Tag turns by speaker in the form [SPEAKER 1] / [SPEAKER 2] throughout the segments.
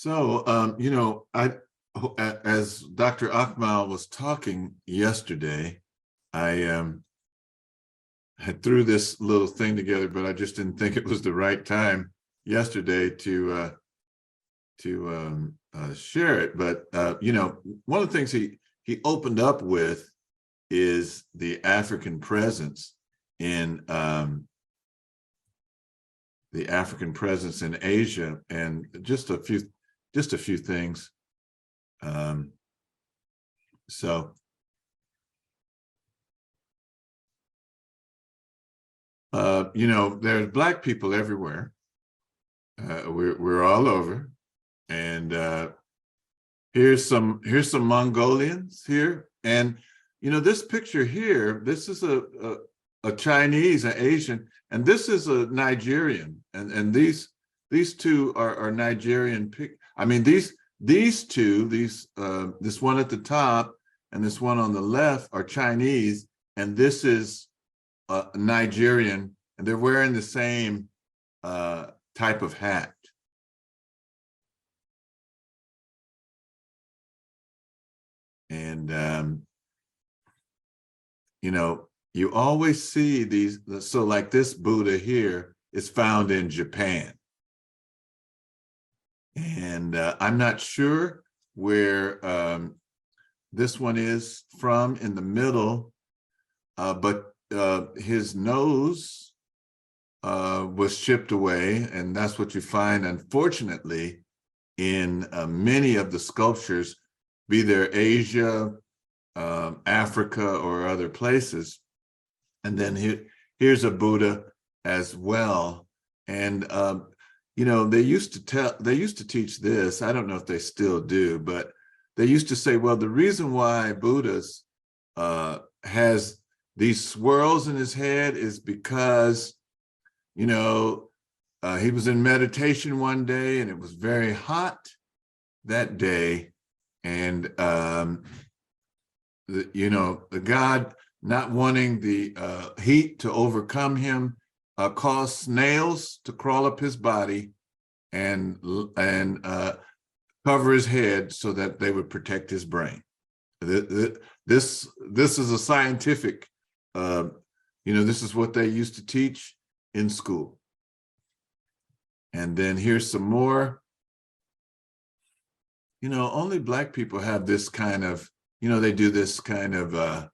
[SPEAKER 1] As Dr. Akmal was talking yesterday, I had threw this little thing together, but I just didn't think it was the right time yesterday to share it. But one of the things he opened up with is the African presence in Asia, and just a few things. There's Black people everywhere. We're all over, and here's some Mongolians here, and this picture here. This is a Chinese, an Asian, and this is a Nigerian, and these two are Nigerian. I mean, these two, this one at the top and this one on the left are Chinese, and this is Nigerian, and they're wearing the same type of hat. And you always see these. So like this Buddha here is found in Japan. And I'm not sure where this one is from in the middle, but his nose was chipped away, and that's what you find, unfortunately, in many of the sculptures, be there Asia, Africa, or other places. And then here's a Buddha as well. And they used to teach this. I don't know if they still do, but they used to say, well, the reason why Buddha's has these swirls in his head is because, he was in meditation one day and it was very hot that day. And, the God, not wanting the heat to overcome him, caused snails to crawl up his body and cover his head so that they would protect his brain. This is a scientific, this is what they used to teach in school. And then here's some more. Only Black people have this kind of, they do this kind of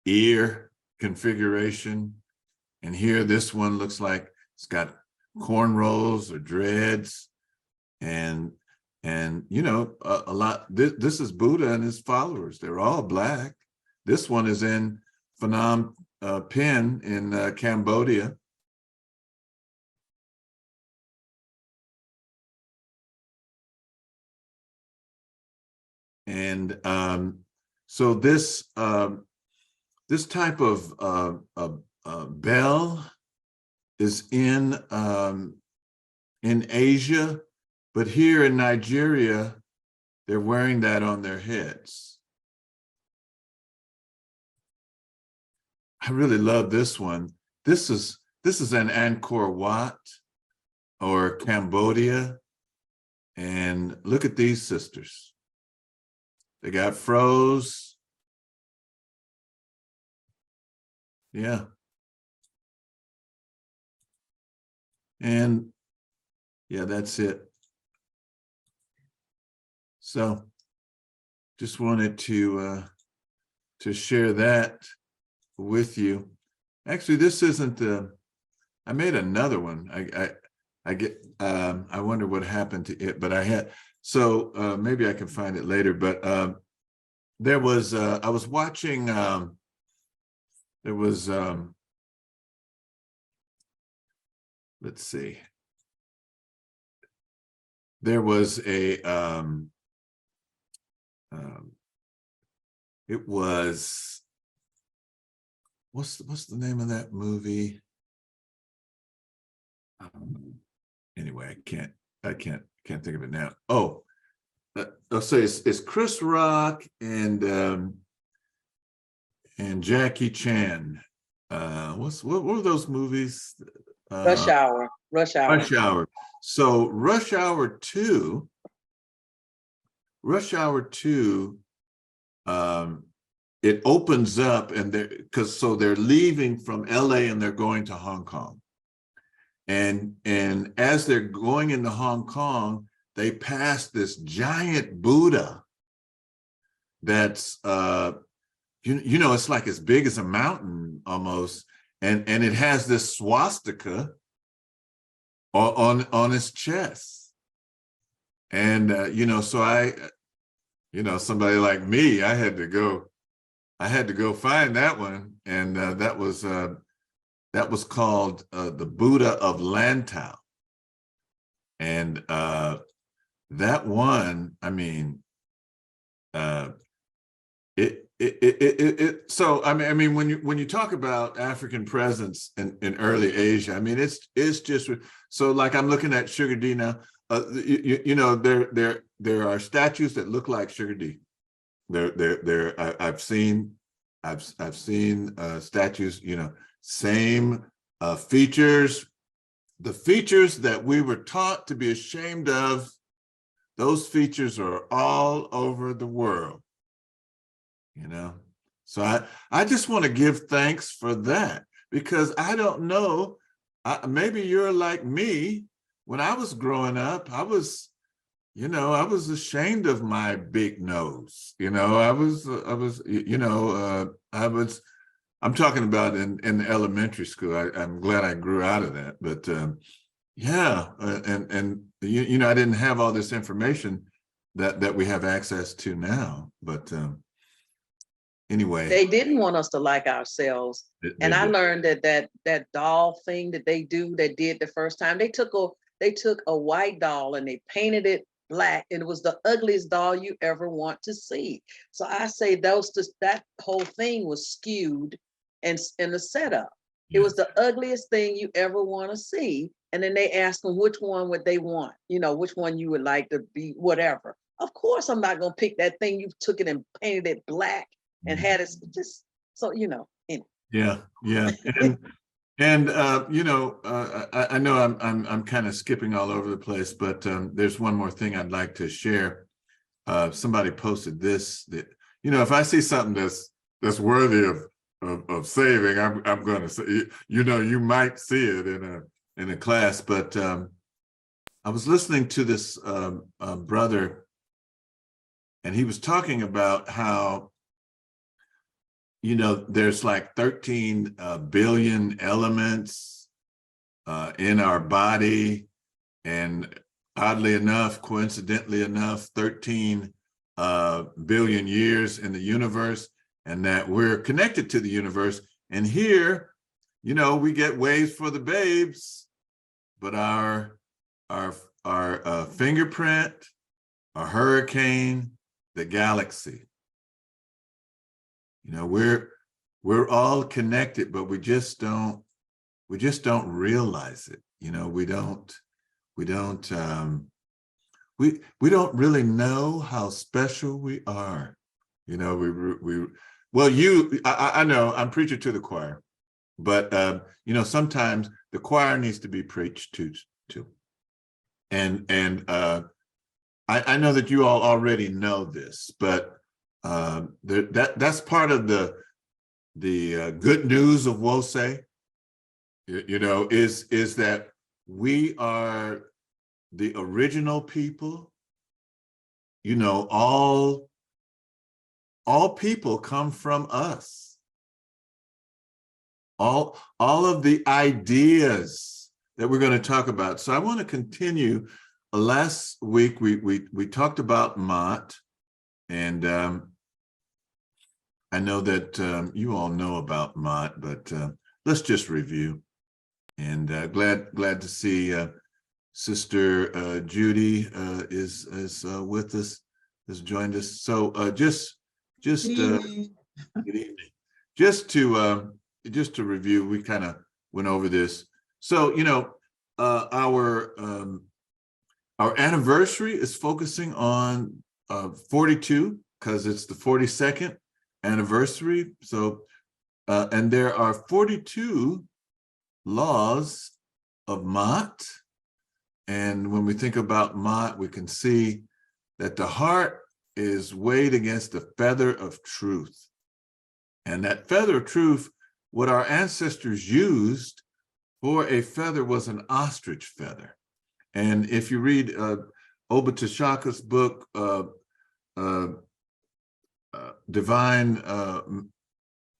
[SPEAKER 1] ear configuration. And here, this one looks like it's got cornrows or dreads. And a lot, this is Buddha and his followers. They're all Black. This one is in Phnom Penh in Cambodia. And so this type of bell is in Asia, but here in Nigeria, they're wearing that on their heads. I really love this one. This is in Angkor Wat or Cambodia, and look at these sisters. They got froze. Yeah. And yeah, that's it. So just wanted to share that with you. Actually, this isn't I made another one. I wonder what happened to it, but I had, so maybe I can find it later, but there was, I was watching, there was, let's see, there was a, it was, what's the name of that movie? Anyway, I can't think of it now. Oh, I'll say it's Chris Rock and Jackie Chan. What were those movies?
[SPEAKER 2] Rush Hour.
[SPEAKER 1] Rush Hour. So Rush Hour 2 Rush Hour 2, it opens up and they're leaving from LA and they're going to Hong Kong. And as they're going into Hong Kong, they pass this giant Buddha that's it's like as big as a mountain almost, and it has this swastika on its chest. And so somebody like me, I had to go find that one, and that was called the Buddha of Lantau. And that one, I mean, so I mean when you talk about African presence in early Asia, I mean it's just so, like, I'm looking at Sugar D now. There are statues that look like Sugar D. I've seen statues, same features. The features that we were taught to be ashamed of, those features are all over the world. So I just want to give thanks for that, because I don't know, maybe you're like me. When I was growing up, I was ashamed of my big nose. I'm talking about in elementary school. I'm glad I grew out of that, but I didn't have all this information that we have access to now, but anyway,
[SPEAKER 2] they didn't want us to like ourselves. And I learned that doll thing that they did the first time, they took a white doll and they painted it black, and it was the ugliest doll you ever want to see. So I say that whole thing was skewed and in the setup. It was the ugliest thing you ever want to see. And then they asked them which one would they want, which one you would like to be, whatever. Of course, I'm not going to pick that thing. You took it and painted it black and had it just so, anyway.
[SPEAKER 1] Yeah. And I know I'm kind of skipping all over the place, but there's one more thing I'd like to share. Somebody posted this, that if I see something that's worthy of saving, I'm going to say, you might see it in a class. But I was listening to this brother, and he was talking about how there's like 13 billion elements in our body, and oddly enough, coincidentally enough, 13 billion years in the universe, and that we're connected to the universe. And here, we get waves for the babes, but our fingerprint, a hurricane, the galaxy. We're all connected, but we just don't realize it. We don't really know how special we are. I know I'm preaching to the choir, but sometimes the choir needs to be preached to too. And I know that you all already know this, but that's part of the good news of WOSE, is that we are the original people. All people come from us. All of the ideas that we're going to talk about. So I want to continue. Last week we talked about Maat, and I know that you all know about Maat, but let's just review. And glad to see Sister Judy is with us, has joined us. So just good evening. Just to review, we kind of went over this. So our anniversary is focusing on 42, because it's the 42nd anniversary. So and there are 42 laws of Maat. And when we think about Maat, we can see that the heart is weighed against the feather of truth. And that feather of truth, what our ancestors used for a feather was an ostrich feather. And if you read Obotashaka's book, Divine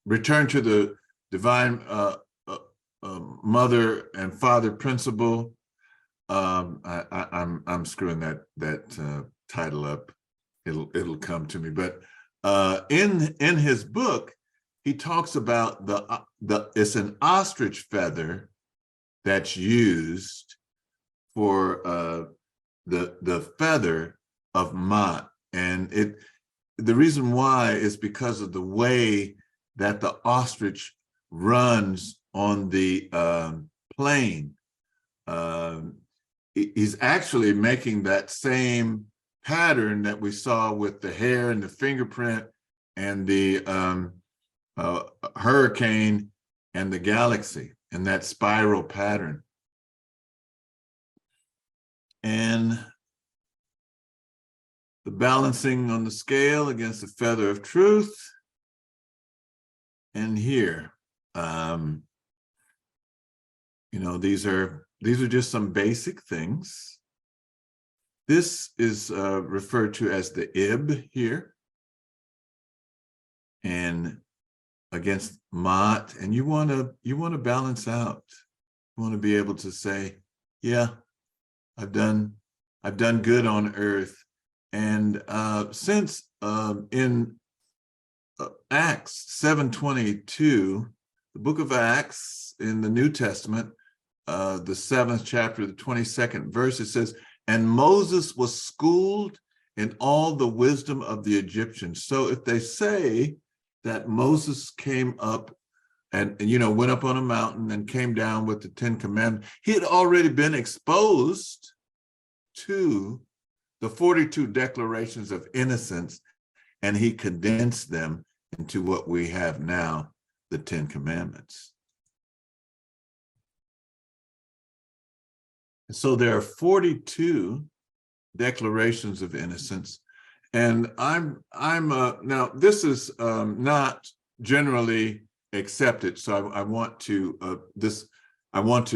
[SPEAKER 1] Return to the Divine Mother and Father Principle, I'm screwing that title up. It'll come to me. But in his book, he talks about it's an ostrich feather that's used for the feather of Maat. And the reason why is because of the way that the ostrich runs on the plane. He's actually making that same pattern that we saw with the hair and the fingerprint and the hurricane and the galaxy, and that spiral pattern. And the balancing on the scale against the feather of truth. And here, these are just some basic things. This is referred to as the ib here, and against Maat. And you want to balance out. You want to be able to say, yeah, I've done good on earth. And since in Acts 7:22, the book of Acts in the New Testament, the 7th chapter, the 22nd verse, it says, and Moses was schooled in all the wisdom of the Egyptians. So if they say that Moses came up and went up on a mountain and came down with the 10 commandments, he had already been exposed to the 42 declarations of innocence, and he condensed them into what we have now, the 10 commandments. So there are 42 declarations of innocence, and now this is not generally accepted. So I want to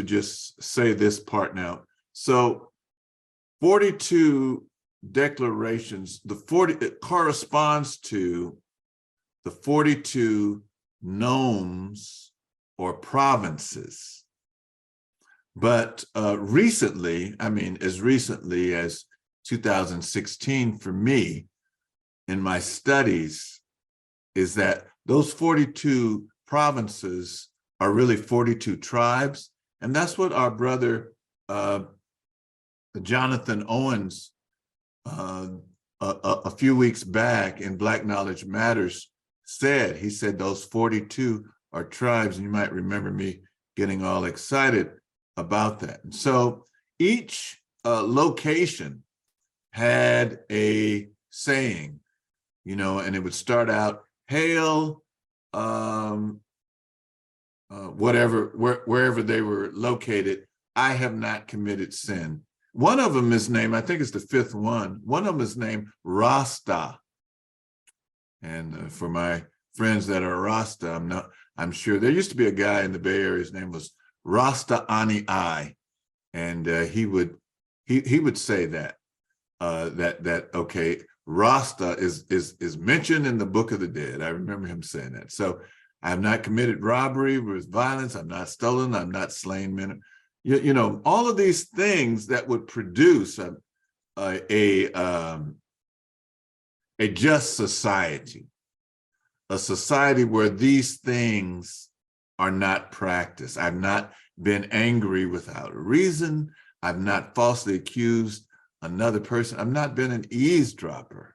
[SPEAKER 1] just say this part now. So 42 declarations, it corresponds to the 42 nomes or provinces. But recently, as recently as 2016 for me, in my studies, is that those 42 provinces are really 42 tribes. And that's what our brother Jonathan Owens a few weeks back in Black Knowledge Matters said. He said those 42 are tribes, and you might remember me getting all excited about that. And so each location had a saying, and it would start out, hail, wherever they were located, I have not committed sin. One of them is named, I think it's the 5th one. One of them is named Rasta. And for my friends that are Rasta, I'm sure there used to be a guy in the Bay Area. His name was Rasta Ani I, and he would say that okay, Rasta is mentioned in the Book of the Dead. I remember him saying that. So I have not committed robbery with violence. I'm not stolen. I'm not slain men. All of these things that would produce a just society, a society where these things are not practiced. I've not been angry without a reason. I've not falsely accused another person. I've not been an eavesdropper.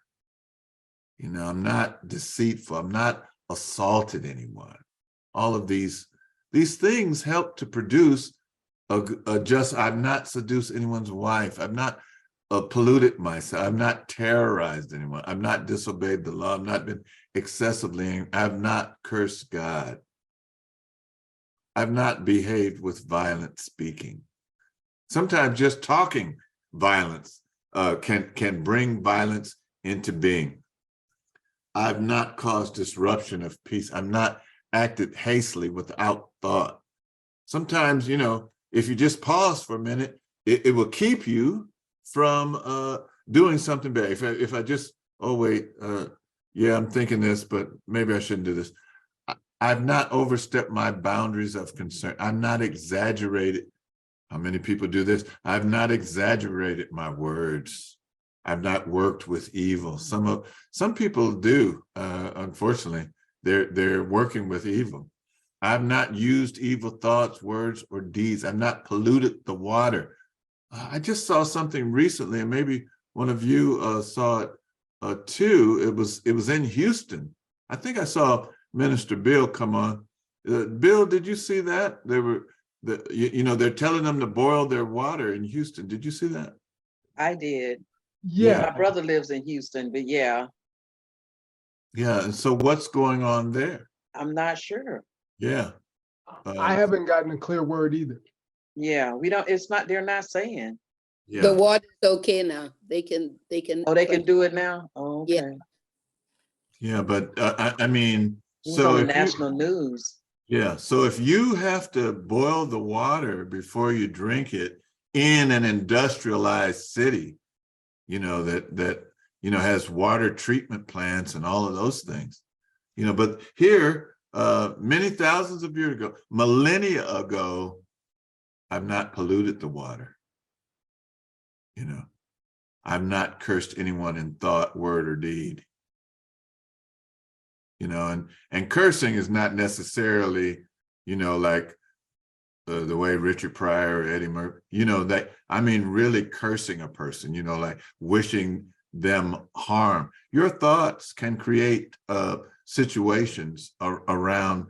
[SPEAKER 1] I'm not deceitful. I'm not assaulted anyone. All of these things help to produce I've not seduced anyone's wife. I've not polluted myself. I've not terrorized anyone. I've not disobeyed the law. I've not been excessively angry. I've not cursed God. I've not behaved with violent speaking. Sometimes just talking violence can bring violence into being. I've not caused disruption of peace. I've not acted hastily without thought. Sometimes, if you just pause for a minute, it will keep you from doing something bad. If I just, oh wait, yeah, I'm thinking this, but maybe I shouldn't do this. I've not overstepped my boundaries of concern. I'm not exaggerated. How many people do this? I've not exaggerated my words. I've not worked with evil. Some people do, unfortunately. They're working with evil. I've not used evil thoughts, words, or deeds. I've not polluted the water. I just saw something recently, and maybe one of you saw it too. It was in Houston. I think I saw Minister Bill come on. Bill, did you see that? They're telling them to boil their water in Houston. Did you see that?
[SPEAKER 2] I did.
[SPEAKER 3] Yeah.
[SPEAKER 2] My brother lives in Houston, but yeah.
[SPEAKER 1] Yeah, and so what's going on there?
[SPEAKER 2] I'm not sure.
[SPEAKER 1] Yeah.
[SPEAKER 3] I haven't gotten a clear word either.
[SPEAKER 2] Yeah, they're not saying.
[SPEAKER 1] Yeah.
[SPEAKER 4] The water's okay now. They can.
[SPEAKER 2] Oh, they can do it now? Oh,
[SPEAKER 4] Yeah.
[SPEAKER 2] okay.
[SPEAKER 1] Yeah, but I mean,
[SPEAKER 2] It was
[SPEAKER 1] so
[SPEAKER 2] on the
[SPEAKER 1] if you,
[SPEAKER 2] national news.
[SPEAKER 1] yeah, so if you have to boil the water before you drink it in an industrialized city, that has water treatment plants and all of those things, but here, many thousands of years ago, millennia ago, I've not polluted the water. I've not cursed anyone in thought, word, or deed. And cursing is not necessarily, like the way Richard Pryor or Eddie Murphy, I mean, really cursing a person, like wishing them harm. Your thoughts can create situations around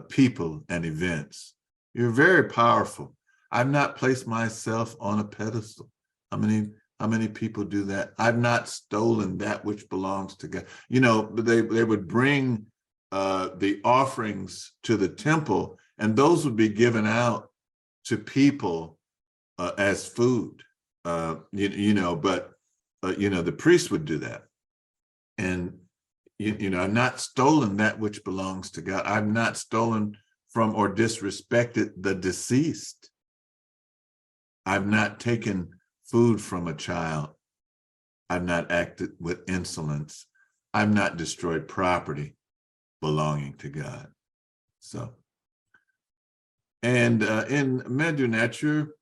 [SPEAKER 1] people and events. You're very powerful. I've not placed myself on a pedestal. How many people do that? I've not stolen that which belongs to God. They would bring the offerings to the temple, and those would be given out to people as food. But the priest would do that. And I've not stolen that which belongs to God. I've not stolen from or disrespected the deceased. I've not taken food from a child. I've not acted with insolence. I've not destroyed property belonging to God. So, and in Medu Nature,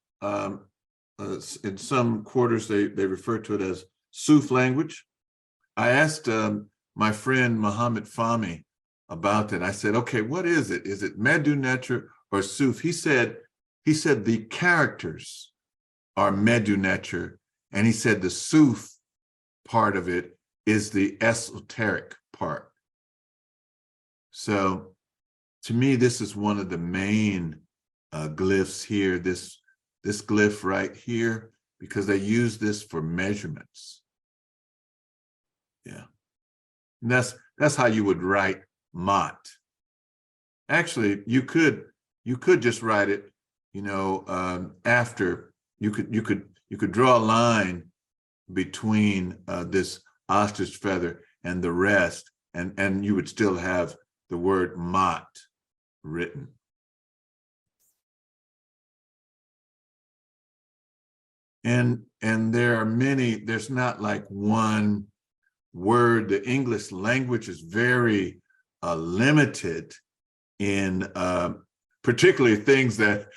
[SPEAKER 1] in some quarters, they refer to it as Suf language. I asked my friend Muhammad Fahmy about that. I said, okay, what is it? Is it Medu Nature or Suf? He said the characters are Medu Nature, and he said the Suf part of it is the esoteric part. So to me, this is one of the main glyphs here, this glyph right here, because they use this for measurements. Yeah. And that's how you would write Maat. Actually, you could just write it, after you could draw a line between this ostrich feather and the rest, and you would still have the word Maat written. And there are many, there's not like one word. The English language is very limited in particularly things that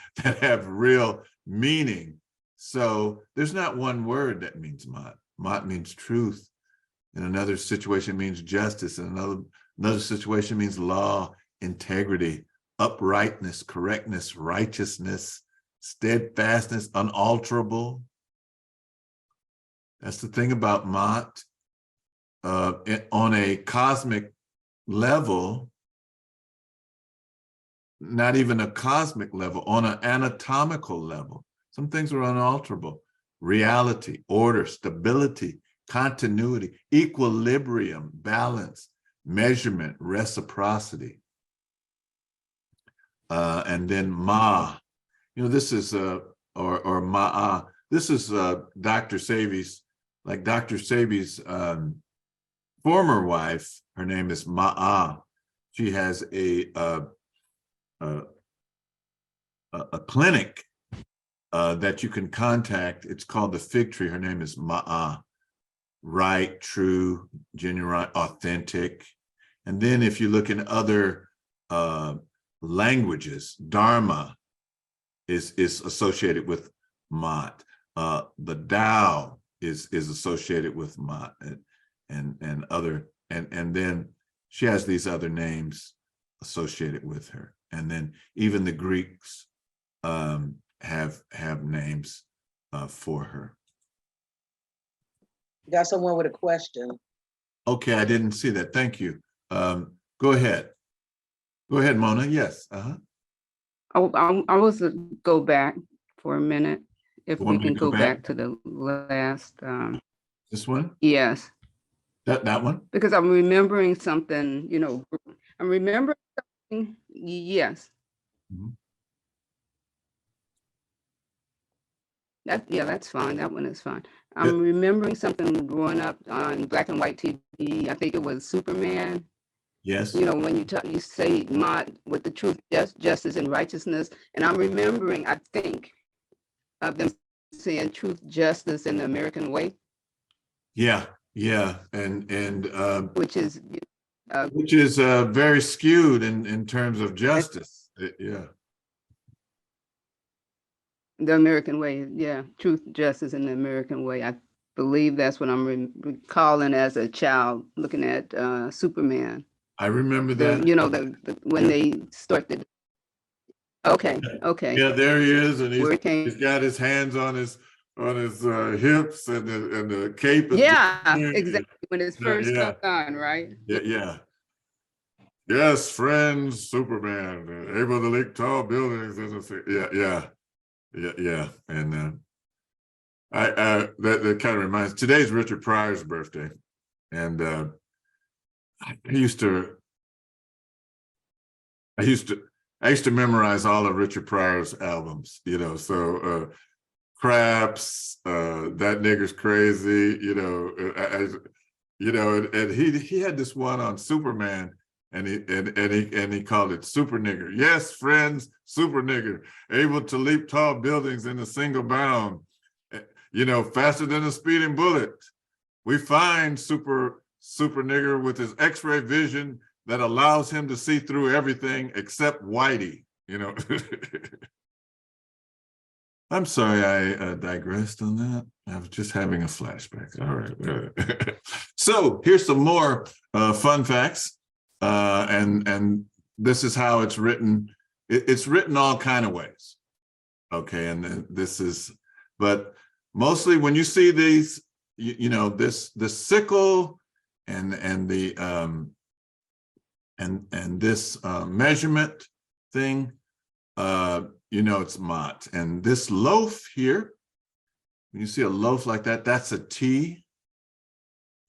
[SPEAKER 1] have real meaning. So there's not one word that means Maat. Maat means truth. In another situation means justice. In another situation means law, integrity, uprightness, correctness, righteousness, steadfastness, unalterable. That's the thing about Maat. On a cosmic level, not even a cosmic level, on an anatomical level, some things are unalterable. Reality, order, stability, continuity, equilibrium, balance, measurement, reciprocity. And then Ma, this is, or Ma'a, this is Dr. Savi's, like Dr. Savi's former wife, her name is Maat. She has a clinic that you can contact. It's called the Fig Tree. Her name is Maat. Right, true, genuine, authentic. And then if you look in other languages, Dharma is associated with Maat. The Tao is associated with Maat, and other, and then she has these other names associated with her. And then even the Greeks have names for her.
[SPEAKER 2] Got someone with a question.
[SPEAKER 1] Okay, I didn't see that. Thank you. Go ahead. Go ahead, Mona. Yes.
[SPEAKER 5] I was to go back for a minute, if
[SPEAKER 1] Want
[SPEAKER 5] we
[SPEAKER 1] me
[SPEAKER 5] can
[SPEAKER 1] to go
[SPEAKER 5] go
[SPEAKER 1] back?
[SPEAKER 5] back to the last,
[SPEAKER 1] This one?
[SPEAKER 5] yes,
[SPEAKER 1] That one?
[SPEAKER 5] because I'm remembering something, you know, I'm remembering something, yes.
[SPEAKER 1] Mhm.
[SPEAKER 5] Yeah, that's fine. That one is fine.
[SPEAKER 1] Yeah.
[SPEAKER 5] I'm remembering something growing up on black and white TV. I think it was Superman.
[SPEAKER 1] Yes.
[SPEAKER 5] You know, when you say Maat with the truth, justice, and righteousness. And I'm remembering, I think, of them saying truth, justice, and the American way,
[SPEAKER 1] Yeah. Yeah. And
[SPEAKER 5] which is
[SPEAKER 1] very skewed in terms of justice. Yeah.
[SPEAKER 5] the American way. Yeah, truth, justice, and the American way. I believe that's what I'm recalling as a child, looking at Superman.
[SPEAKER 1] I remember that.
[SPEAKER 5] You know, when they started. Okay.
[SPEAKER 1] Yeah, there he is, and
[SPEAKER 5] Where it came.
[SPEAKER 1] he's got his hands on his hips, and the cape is
[SPEAKER 5] Yeah, exactly. When it's first
[SPEAKER 1] yeah.
[SPEAKER 5] on, right?
[SPEAKER 1] Yeah. Yes, friends, Superman, able to leap tall buildings. Yeah. And that kind of reminds. Today's Richard Pryor's birthday, and I used to memorize all of Richard Pryor's albums. You know, so Craps, That Nigger's Crazy. You know, and he had this one on Superman. And he called it Super Nigger. Yes, friends, Super Nigger, able to leap tall buildings in a single bound, you know, faster than a speeding bullet. We find Super Nigger with his X-ray vision that allows him to see through everything except Whitey, you know. I'm sorry I digressed on that. I was just having a flashback. All right. So here's some more fun facts. And this is how it's written. It's written all kind of ways. Okay, and then this is, but mostly when you see these, you know, the sickle and the and this measurement thing, you know, it's Maat. And this loaf here, when you see a loaf like that, that's a T,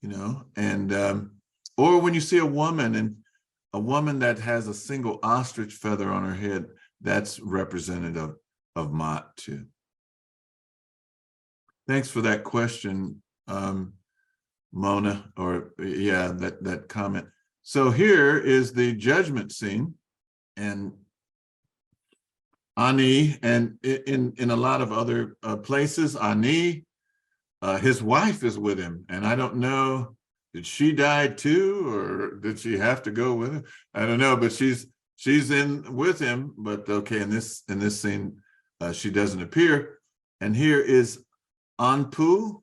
[SPEAKER 1] you know, and or when you see a woman that has a single ostrich feather on her head, that's representative of Maat too. Thanks for that question, Mona, or yeah, that comment. So here is the judgment scene, and Ani, and in a lot of other places, Ani, his wife is with him, and I don't know, did she die too, or did she have to go with him? I don't know, but she's in with him. But okay, in this scene, she doesn't appear. And here is Anpu,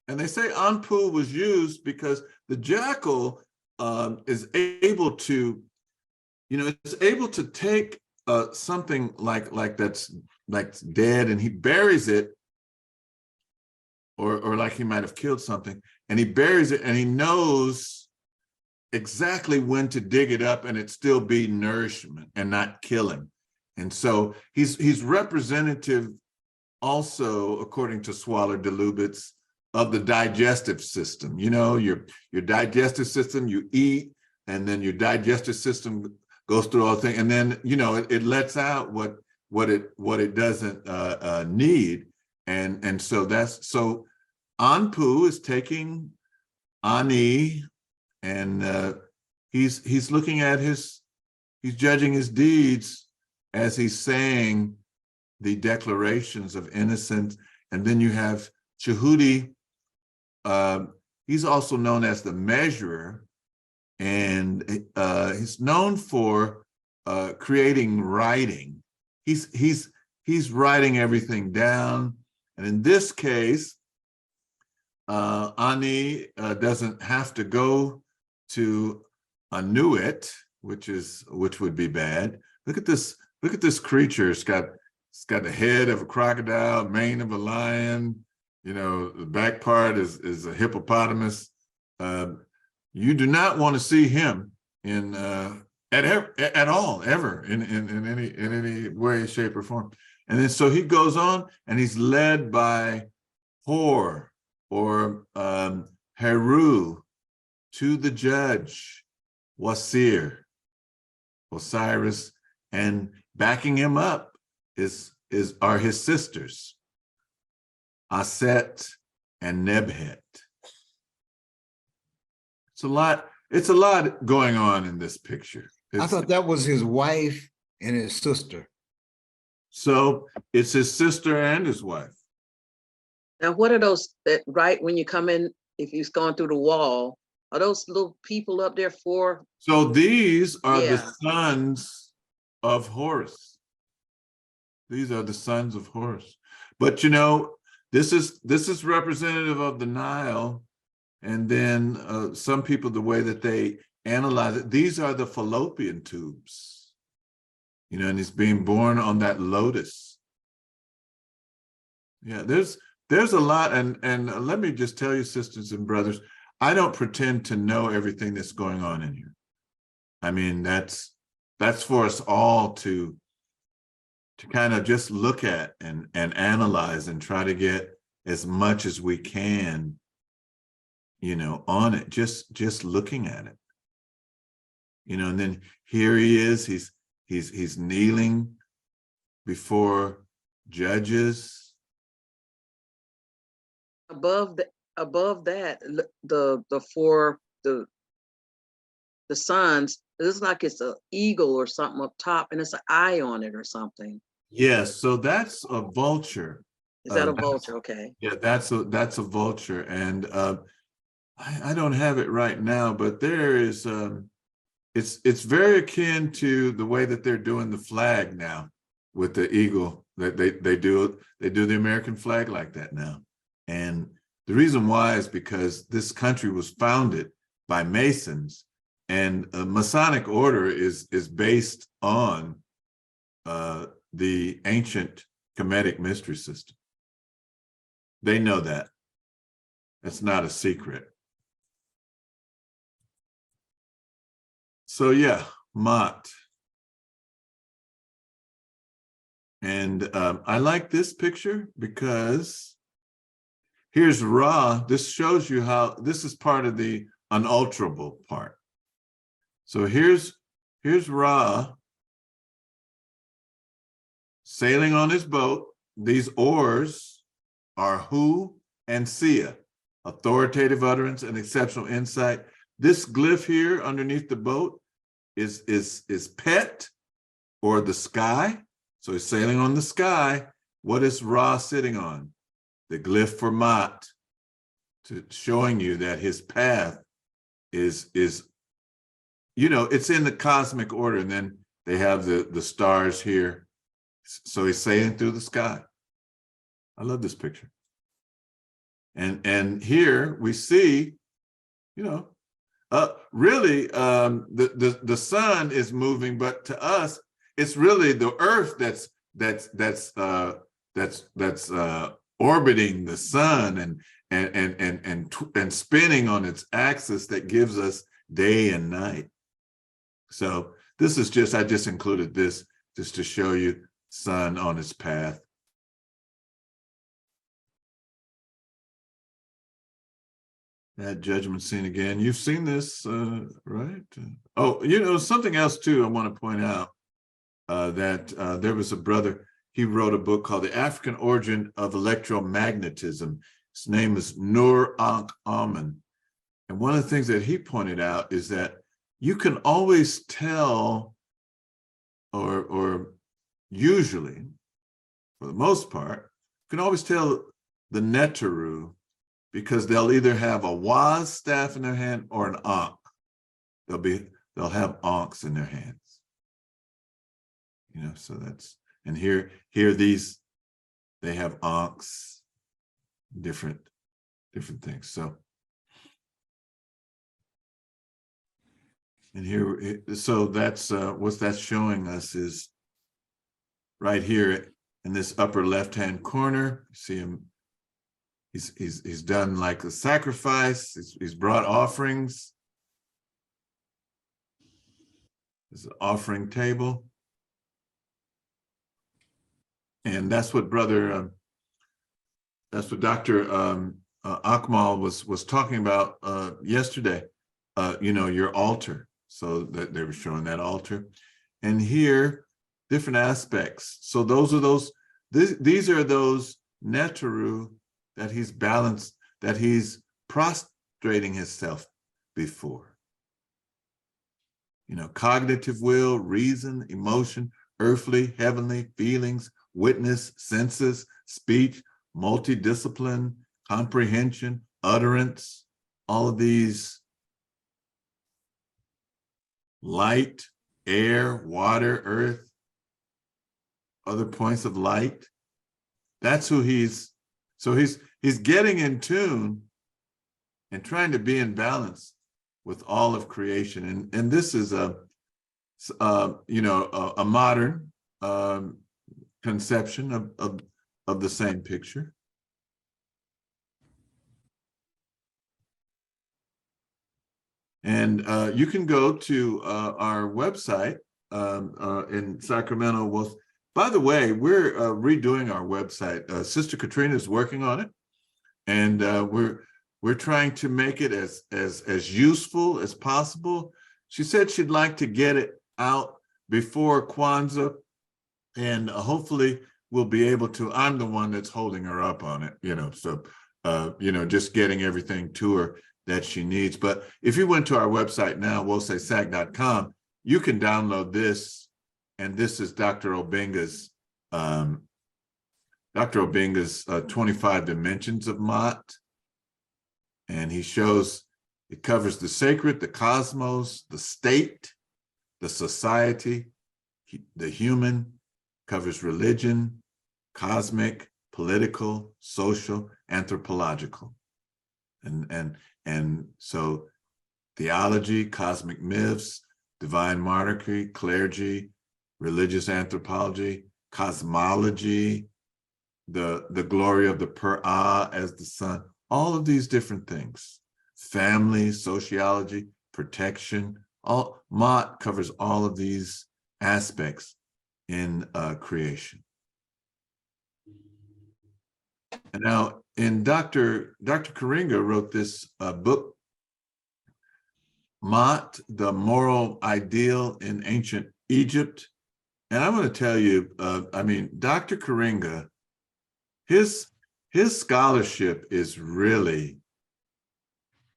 [SPEAKER 1] and they say Anpu was used because the jackal is able to, you know, it's able to take something like that's dead, and he buries it, or like he might have killed something, and he buries it, and he knows exactly when to dig it up and it still be nourishment and not kill him. And so he's representative also, according to Swaller de Lubitz, of the digestive system. You know, your digestive system, you eat, and then your digestive system goes through all things, and then, you know, it lets out what it doesn't need. And so Anpu is taking Ani and he's looking at he's judging his deeds as he's saying the declarations of innocence. And then you have Chehudi. He's also known as the measurer, and he's known for creating writing. He's writing everything down. And in this case, Ani doesn't have to go to Anuit, which would be bad. Look at this creature. It's got the head of a crocodile, mane of a lion. You know, the back part is a hippopotamus. You do not want to see him in at all, ever, in any way, shape, or form. And then so he goes on, and he's led by Hor or Heru to the judge, Wasir, Osiris, and backing him up are his sisters, Aset and Nebhet. It's a lot going on in this picture.
[SPEAKER 6] I thought that was his wife and his sister.
[SPEAKER 1] So it's his sister and his wife.
[SPEAKER 2] Now, what are those that right when you come in, if he's going through the wall, are those little people up there for?
[SPEAKER 1] So these are
[SPEAKER 2] Yeah.
[SPEAKER 1] the sons of Horus. These are the sons of Horus. But you know, this is representative of the Nile. And then some people, the way that they analyze it, these are the fallopian tubes. You know, and he's being born on that lotus. Yeah, there's a lot, and let me just tell you, sisters and brothers, I don't pretend to know everything that's going on in here. I mean, that's for us all to kind of just look at and analyze and try to get as much as we can, you know, on it, just looking at it. You know, and then here he is, he's kneeling before judges.
[SPEAKER 2] Above that, the sons, it looks like it's an eagle or something up top, and it's an eye on it or something.
[SPEAKER 1] Yes, so that's a vulture.
[SPEAKER 2] Is that a vulture? Okay.
[SPEAKER 1] Yeah, that's a vulture, and I don't have it right now, but there is it's very akin to the way that they're doing the flag now with the eagle. That they do the American flag like that now. And the reason why is because this country was founded by Masons, and a Masonic order is based on the ancient Kemetic mystery system. They know that. It's not a secret. So yeah, Maat. And I like this picture because here's Ra. This shows you how this is part of the unalterable part. So here's Ra sailing on his boat. These oars are Hu and Sia, authoritative utterance and exceptional insight. This glyph here underneath the boat is Pet, or the sky. So he's sailing on the sky. What is Ra sitting on? The glyph for Maat, showing you that his path is, you know, it's in the cosmic order. And then they have the stars here. So he's sailing through the sky. I love this picture. And here we see, you know, really the sun is moving, but to us, it's really the earth that's orbiting the sun and spinning on its axis that gives us day and night. So this is I just included this just to show you sun on its path. That judgment scene again. You've seen this, right? Oh, you know, something else too I want to point out, that there was a brother, he wrote a book called The African Origin of Electromagnetism. His name is Nur Ankh Amen. And one of the things that he pointed out is that you can always tell, or usually, for the most part, you can always tell the Neteru because they'll either have a Waz staff in their hand or an Ankh. They'll have Ankhs in their hands. You know, so that's, and here these, they have Ankhs, different things. So, and here, so that's what that's showing us is right here in this upper left-hand corner. You see him, he's done like a sacrifice, he's brought offerings. There's an offering table. And that's what Dr. Akmal was talking about yesterday, you know, your altar. So that they were showing that altar. And here, different aspects. So these are those Neteru that he's balanced, that he's prostrating himself before. You know, cognitive will, reason, emotion, earthly, heavenly, feelings, witness, senses, speech, multidiscipline, comprehension, utterance, all of these, light, air, water, earth, other points of light. That's who so he's getting in tune and trying to be in balance with all of creation. And this is a modern conception of the same picture. And you can go to our website in Sacramento. Well, by the way, we're redoing our website. Sister Katrina is working on it, and we're trying to make it as useful as possible. She said she'd like to get it out before Kwanzaa, and hopefully we'll be able to. I'm the one that's holding her up on it, you know, so just getting everything to her that she needs. But if you went to our website now, wosaysag.com, you can download this, and this is Dr. Obenga's 25 dimensions of Maat. And he shows, it covers the sacred, the cosmos, the state, the society, the human, covers religion, cosmic, political, social, anthropological. And so theology, cosmic myths, divine monarchy, clergy, religious anthropology, cosmology, the glory of the Per-Ah as the sun, all of these different things, family, sociology, protection, all Maat covers all of these aspects in creation. And now, in Dr. Karinga wrote this book, Maat, the Moral Ideal in Ancient Egypt. And I'm going to tell you, Dr. Karinga, his scholarship is really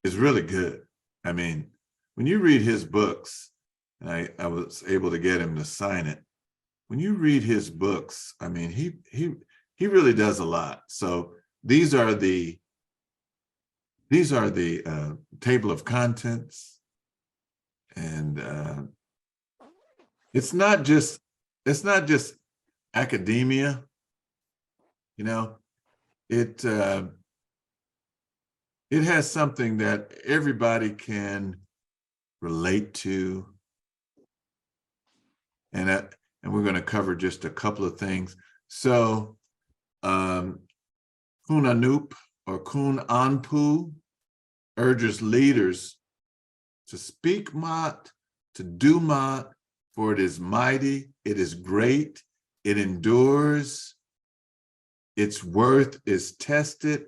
[SPEAKER 1] good. I mean, when you read his books, and I was able to get him to sign it. When you read his books, I mean, he really does a lot. So these are the table of contents, and it's not just academia, you know. It has something that everybody can relate to, and we're going to cover just a couple of things. So Kun Anup or Kun Anpu urges leaders to speak Maat, to do Maat, for it is mighty, it is great, it endures, its worth is tested,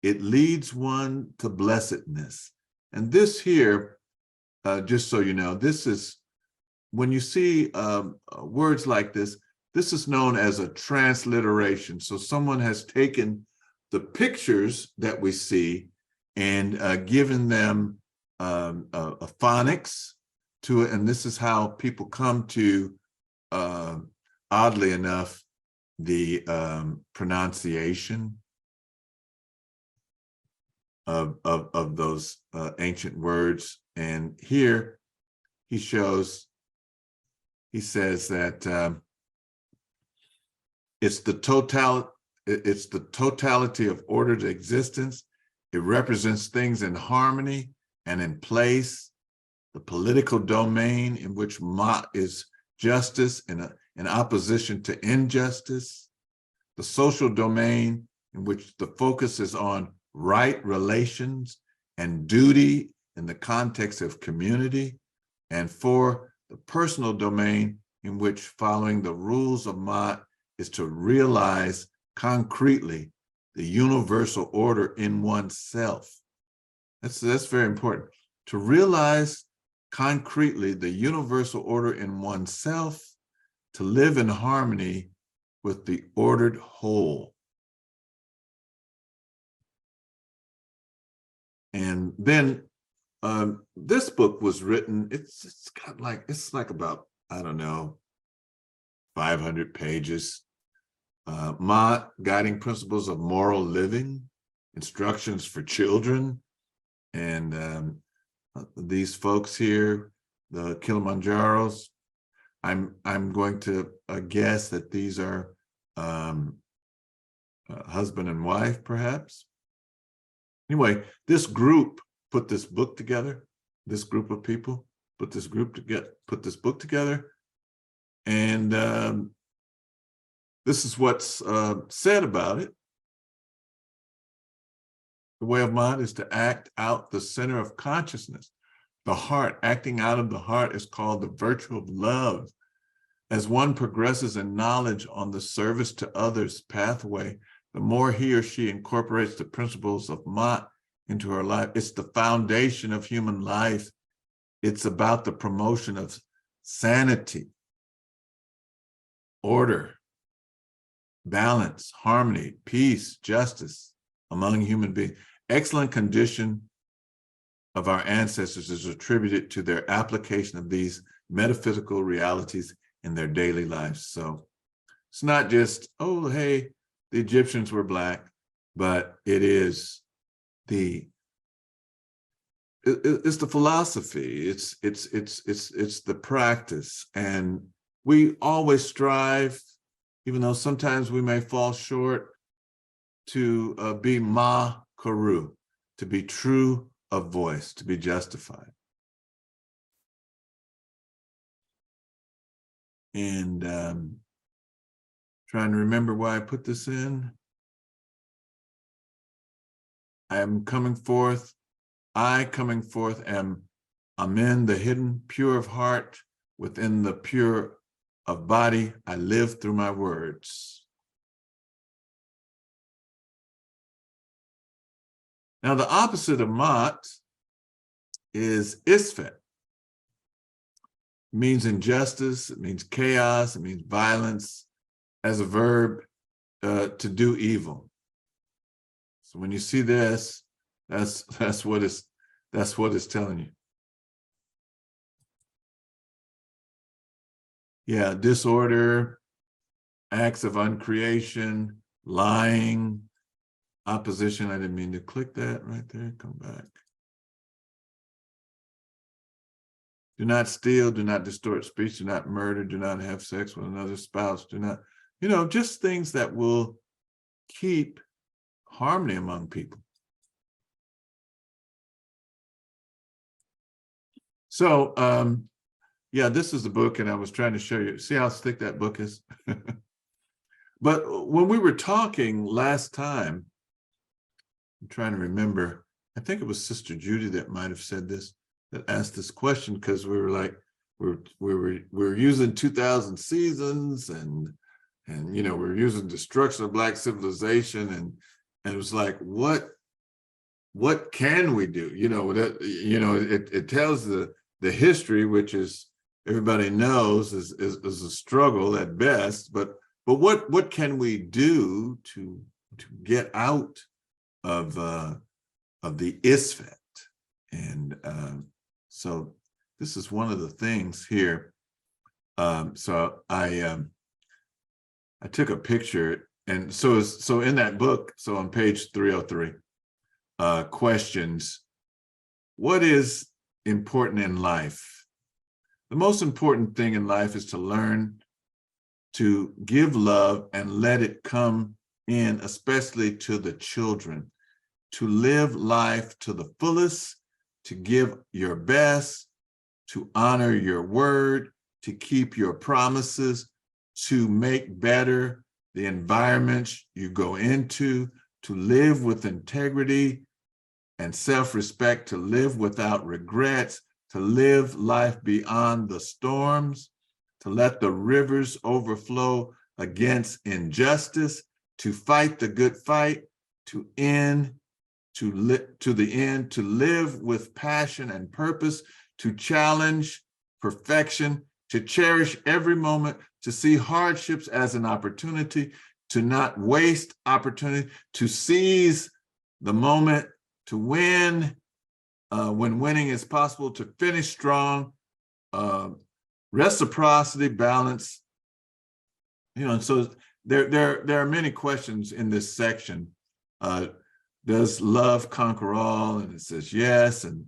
[SPEAKER 1] it leads one to blessedness. And this here, just so you know, this is, when you see words like this is known as a transliteration. So someone has taken the pictures that we see and given them a phonics to it, and this is how people come to, oddly enough, the pronunciation of those ancient words. And here he says that it's the totality of ordered existence. It represents things in harmony and in place. The political domain in which Maat is justice in opposition to injustice. The social domain in which the focus is on right relations and duty in the context of community. And 4, the personal domain in which following the rules of Maat is to realize concretely the universal order in oneself. That's very important. To realize concretely the universal order in oneself, to live in harmony with the ordered whole. And then this book was written, it's like about, I don't know, 500 pages. Maat, Guiding Principles of Moral Living, Instructions for Children. And these folks here, the Kilimanjaros, I'm going to guess that these are husband and wife, perhaps. Anyway, this group put this book together. This group of people put this book together, and this is what's said about it. The way of Maat is to act out the center of consciousness. The heart, acting out of the heart, is called the virtue of love. As one progresses in knowledge on the service to others pathway, the more he or she incorporates the principles of Maat into her life. It's the foundation of human life. It's about the promotion of sanity, order, balance, harmony, peace, justice among human beings. Excellent condition of our ancestors is attributed to their application of these metaphysical realities in their daily lives. So it's not just, oh, hey, the Egyptians were Black, but it's the philosophy, it's the practice. And we always strive, even though sometimes we may fall short, to be ma karu, to be true of voice, to be justified. And trying to remember why I put this in. I coming forth am Amen, the hidden, pure of heart, within the pure of body. I live through my words. Now, the opposite of Maat is Isfet. It means injustice, it means chaos, it means violence, as a verb, to do evil. So when you see this, that's what it's telling you. Yeah, disorder, acts of uncreation, lying, opposition. I didn't mean to click that right there. Come back. Do not steal, do not distort speech, do not murder, do not have sex with another spouse, do not, just things that will keep harmony among people. So, yeah, this is the book, and I was trying to show you. See how thick that book is? But when we were talking last time, I'm trying to remember, I think it was Sister Judy that might have said this, that asked this question, because we were like, we were using 2000 seasons, and we're using destruction of Black civilization, and it was like, what can we do? It tells the history, which is, everybody knows is a struggle at best, but what can we do to get out of the Isfet? And So this is one of the things here. So I took a picture, and so in that book, so on page 303, questions, what is important in life? The most important thing in life is to learn to give love and let it come in, especially to the children, to live life to the fullest, to give your best, to honor your word, to keep your promises, to make better the environments you go into, to live with integrity and self-respect, to live without regrets, to live life beyond the storms, to let the rivers overflow against injustice, to fight the good fight, to the end, to live with passion and purpose, to challenge perfection, to cherish every moment, to see hardships as an opportunity, to not waste opportunity, to seize the moment, to win when winning is possible, to finish strong, reciprocity, balance. You know, so there are many questions in this section. Does love conquer all? And it says yes. And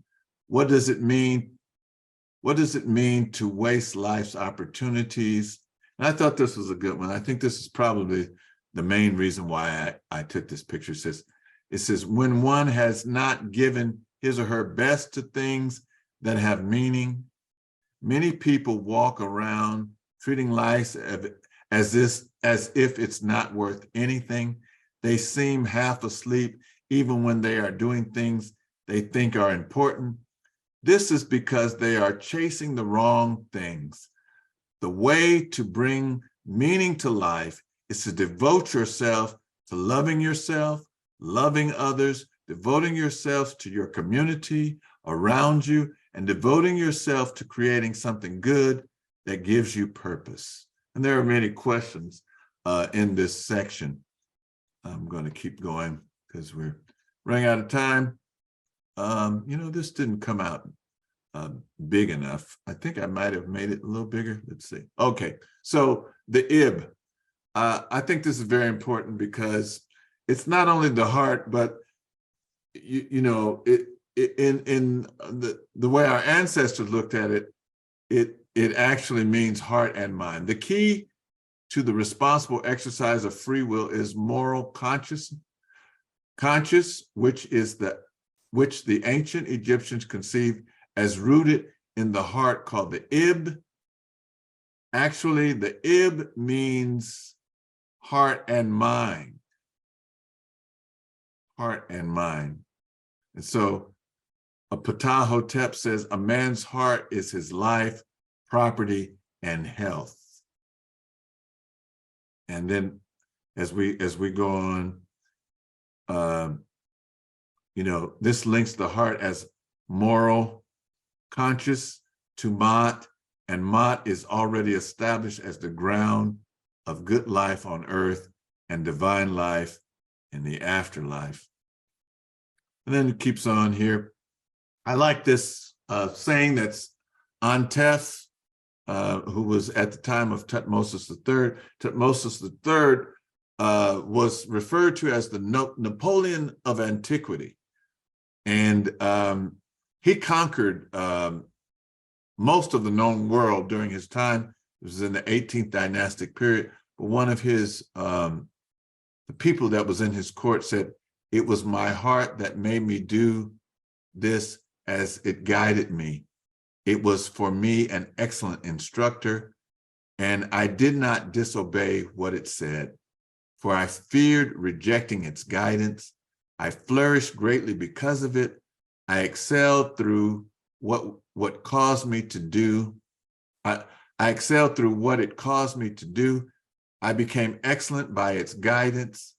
[SPEAKER 1] what does it mean? What does it mean to waste life's opportunities? And I thought this was a good one. I think this is probably the main reason why I took this picture. It says, when one has not given his or her best to things that have meaning, many people walk around treating life as if it's not worth anything. They seem half asleep even when they are doing things they think are important. This is because they are chasing the wrong things. The way to bring meaning to life is to devote yourself to loving yourself, loving others, devoting yourself to your community around you, and devoting yourself to creating something good that gives you purpose. And there are many questions in this section. I'm going to keep going because we're running out of time. You know, this didn't come out big enough. I think I might have made it a little bigger. Let's see. Okay, so the ib. I think this is very important because it's not only the heart, but you know, in the way our ancestors looked at it, it actually means heart and mind. The key to the responsible exercise of free will is moral conscious, which the ancient Egyptians conceived as rooted in the heart, called the ib. Actually, the ib means heart and mind. Heart and mind. And so a Ptah Hotep says, a man's heart is his life, property, and health. And then as we go on, you know, this links the heart as moral, conscious to Maat, and Maat is already established as the ground of good life on earth and divine life in the afterlife. And then it keeps on here. I like this saying that's Antef, who was at the time of Tutmosis III. Tutmosis III was referred to as the Napoleon of antiquity. And he conquered most of the known world during his time. It was in the 18th dynastic period. But one of his, the people that was in his court said, "It was my heart that made me do this as it guided me. It was for me an excellent instructor, and I did not disobey what it said, for I feared rejecting its guidance. I flourished greatly because of it. I excelled through what caused me to do. I excelled through what it caused me to do. I became excellent by its guidance.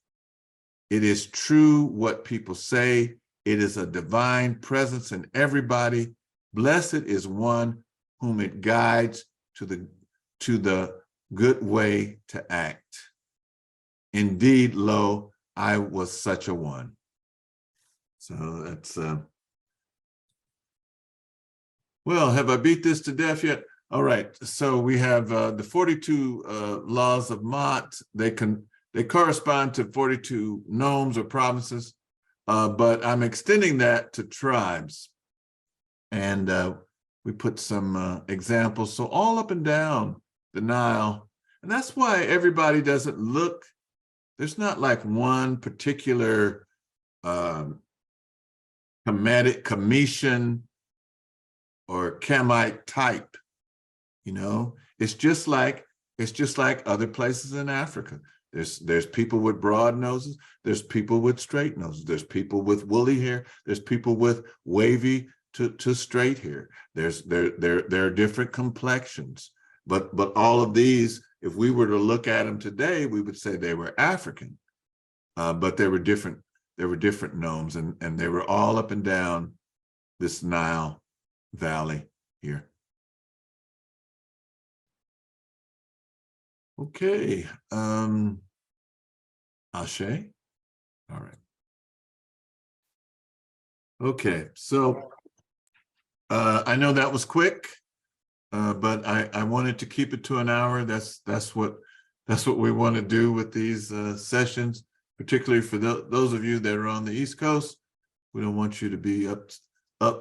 [SPEAKER 1] It is true what people say. It is a divine presence in everybody. Blessed is one whom it guides to the good way to act. Indeed, lo, I was such a one." So that's Well, have I beat this to death yet? All right, so we have the 42 laws of Maat. They correspond to 42 nomes or provinces, but I'm extending that to tribes. And we put some examples. So all up and down the Nile, and that's why everybody doesn't look, there's not like one particular Cometian or Camite type, you know. It's just like other places in Africa. There's people with broad noses, there's people with straight noses, there's people with woolly hair, there's people with wavy to straight hair. There are different complexions, but all of these, if we were to look at them today, we would say they were African, but they were different. There were different nomes, and they were all up and down this Nile Valley here. Okay, Ashe. All right. Okay, so I know that was quick, but I wanted to keep it to an hour. That's what we want to do with these sessions, particularly for those of you that are on the East Coast. We don't want you to be up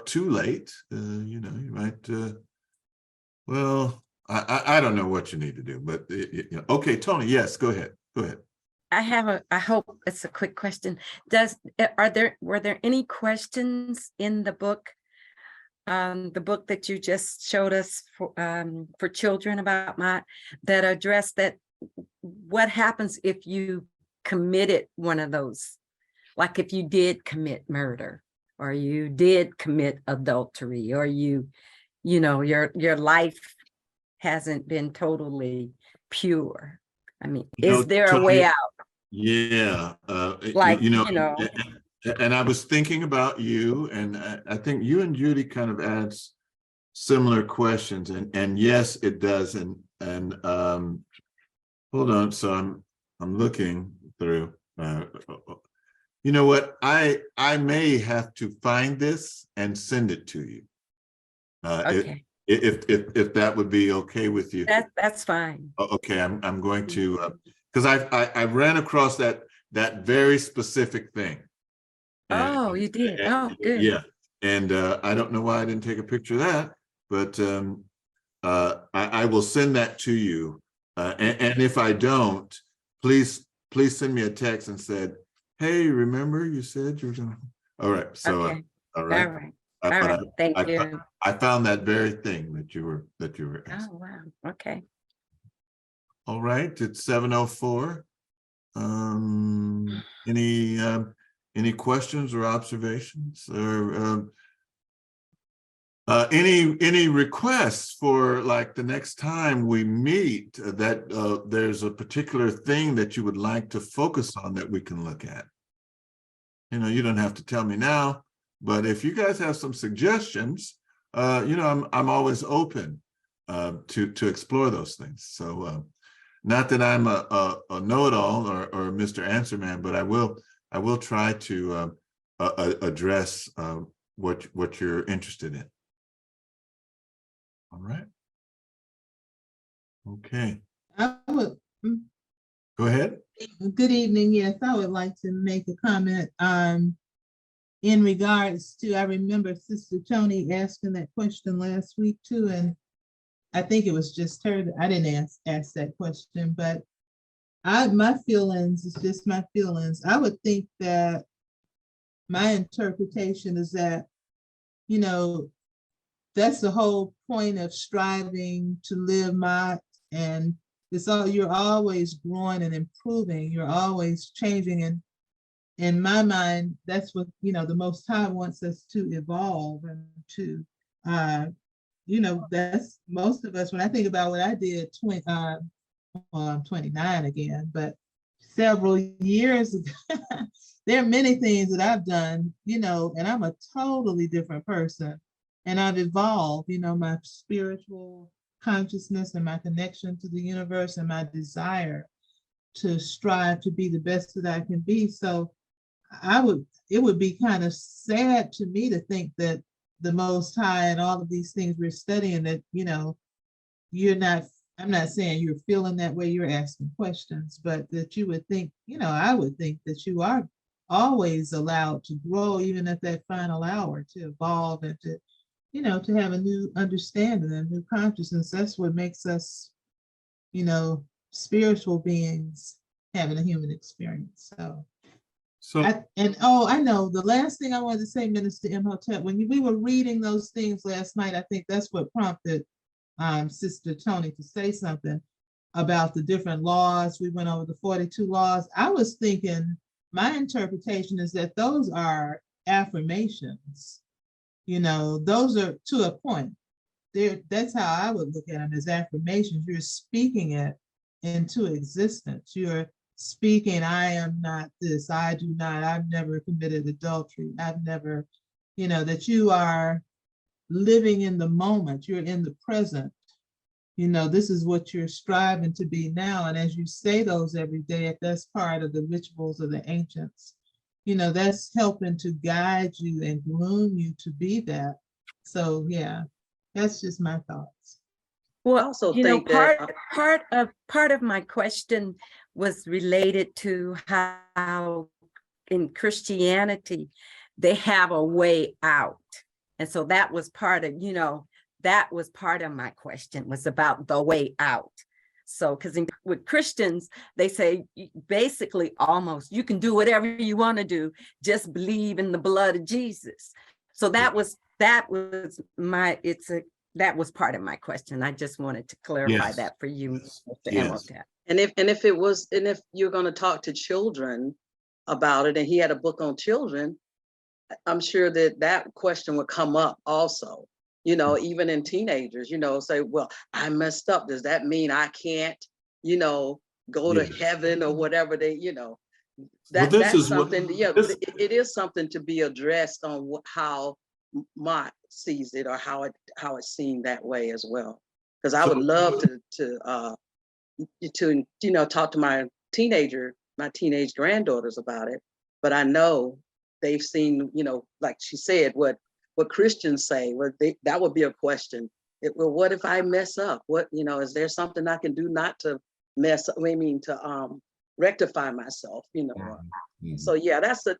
[SPEAKER 1] too late. You know, you might. Well, I don't know what you need to do, but you know. Okay, Tony. Yes, go ahead. Go ahead.
[SPEAKER 7] I hope it's a quick question. Were there any questions in the book that you just showed us for children about Maat that address that? What happens if you committed one of those? Like if you did commit murder, or you did commit adultery, or you know, your life hasn't been totally pure. I mean, is there a way out?
[SPEAKER 1] Yeah,
[SPEAKER 7] Like,
[SPEAKER 1] you know,
[SPEAKER 7] you know,
[SPEAKER 1] and I was thinking about you, and I think you and Judy kind of adds similar questions, and yes, it does. And hold on, so I'm looking through. You know what? I may have to find this and send it to you.
[SPEAKER 7] okay,
[SPEAKER 1] If that would be okay with you.
[SPEAKER 7] that's fine.
[SPEAKER 1] Okay, I'm going to because I ran across that very specific thing.
[SPEAKER 7] Oh, you did. Oh, good.
[SPEAKER 1] Yeah, and I don't know why I didn't take a picture of that, but I will send that to you. And if I don't, please send me a text and said, "Hey, remember you said you were gonna." All right, so
[SPEAKER 7] Okay.
[SPEAKER 1] all right.
[SPEAKER 7] All right. All right. Thank you.
[SPEAKER 1] I found that very thing that you were asking.
[SPEAKER 7] Oh, wow. Okay.
[SPEAKER 1] All right, it's 7:04. Any questions or observations, or any requests for, like, the next time we meet, that there's a particular thing that you would like to focus on that we can look at? You know, you don't have to tell me now, but if you guys have some suggestions, you know, I'm always open to explore those things. So not that I'm a know-it-all or Mr. Answer Man, but I will try to address what you're interested in. All right. Okay.
[SPEAKER 8] I would,
[SPEAKER 1] Go ahead.
[SPEAKER 8] good evening. Yes, I would like to make a comment in regards to, I remember Sister Tony asking that question last week too, and I think it was just her. I didn't ask that question, but my feelings is just my feelings. I would think that my interpretation is that, you know, that's the whole point of striving to live Maat, and you're always growing and improving. You're always changing, and in my mind, that's what, you know, the Most High wants us to evolve and to, you know, that's most of us. When I think about what I did, well, I'm 29 again, but several years ago, there are many things that I've done, you know, and I'm a totally different person. And I've evolved, you know, my spiritual consciousness and my connection to the universe and my desire to strive to be the best that I can be. So it would be kind of sad to me to think that the Most High and all of these things we're studying, that, you're not, I'm not saying you're feeling that way, you're asking questions, but that you would think, I would think that you are always allowed to grow, even at that final hour, to evolve and to have a new understanding, a new consciousness. That's what makes us, spiritual beings having a human experience.
[SPEAKER 1] So
[SPEAKER 8] I know the last thing I wanted to say, Minister Imhotep, when we were reading those things last night, I think that's what prompted Sister Tony to say something about the different laws. We went over the 42 laws. I was thinking, my interpretation is that those are affirmations. Those are to a point. That's how I would look at them, as affirmations. You're speaking it into existence. You're speaking, I am not this, I do not, I've never committed adultery, I've never, that you are living in the moment, you're in the present. This is what you're striving to be now. And as you say those every day, if that's part of the rituals of the ancients, that's helping to guide you and groom you to be that. So yeah, that's just my thoughts.
[SPEAKER 2] I also think that
[SPEAKER 7] part of my question was related to how in Christianity they have a way out. And so that was part of, that was part of my question, was about the way out. So, because with Christians, they say basically almost you can do whatever you want to do, just believe in the blood of Jesus. So that was part of my question. I just wanted to clarify that for you, Mr. Imhotep.
[SPEAKER 2] And if you're going to talk to children about it, and he had a book on children, I'm sure that question would come up also, even in teenagers, say, well, I messed up. Does that mean I can't, go to heaven or whatever that's something, it is something to be addressed on how Maat sees it, or how it's seen that way as well. Because I would love to talk to my teenage granddaughters about it, but I know they've seen, like she said, what Christians say. That would be a question. Well, what if I mess up? What, is there something I can do not to mess up? To rectify myself, So yeah, that's a